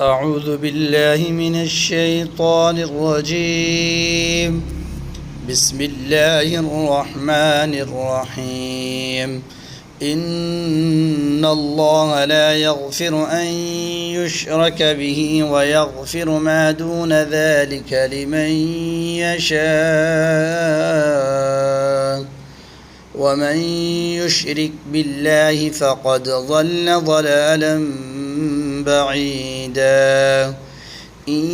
أعوذ بالله من الشيطان الرجيم. بسم الله الرحمن الرحيم. إن الله لا يغفر أن يشرك به ويغفر ما دون ذلك لمن يشاء، ومن يشرك بالله فقد ضل ضلالا بعيدا. إن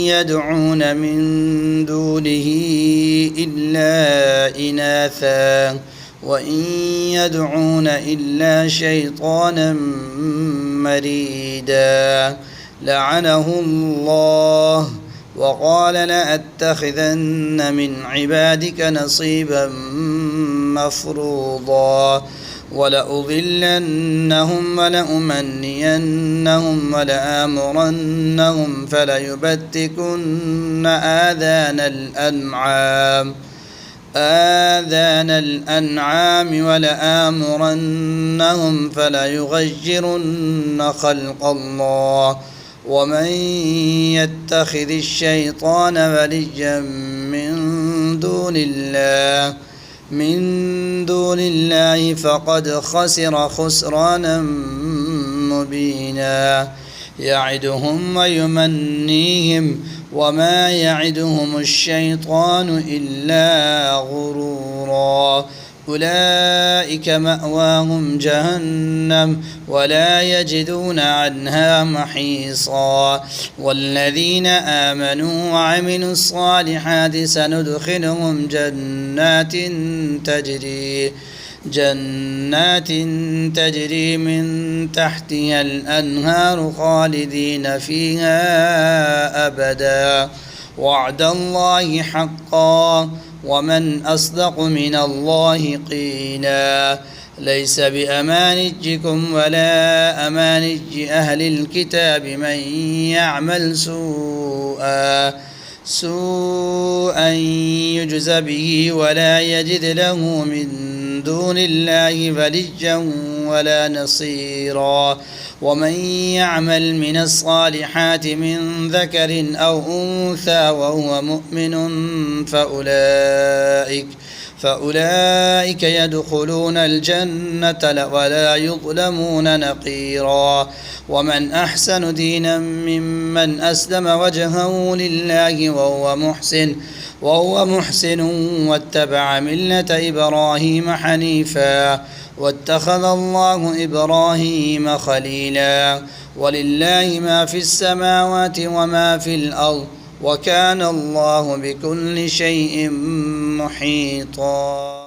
يدعون من دونه إلا إناثا وإن يدعون إلا شيطانا مريدا لعنه الله وقال لأتخذن من عبادك نصيبا مفروضا ولأضلنهم ولأمنينهم ولآمرنهم فليبتكن آذان الأنعام ولآمرنهم فليغيرن خلق الله. ومن يتخذ الشيطان وليا من دون الله فقد خسر خسرانا مبينا. يعدهم ويمنيهم وما يعدهم الشيطان إلا غرورا. أولئك مأواهم جهنم ولا يجدون عنها محيصا. والذين آمنوا وعملوا الصالحات سندخلهم جنات تجري من تحتها الأنهار خالدين فيها أبدا. وعد الله حقا ومن أصدق من الله قيلا. ليس بأمانجكم ولا أمانج أهل الكتاب من يعمل سوءا يجز به ولا يجد له من دون الله وليا ولا نصيرا. ومن يعمل من الصالحات من ذكر أو أنثى وهو مؤمن فأولئك يدخلون الجنة ولا يظلمون نقيرا. ومن أحسن دينا ممن أسلم وجهه لله وهو محسن واتبع ملة إبراهيم حنيفا واتخذ الله إبراهيم خليلا. ولله ما في السماوات وما في الأرض وكان الله بكل شيء محيطا.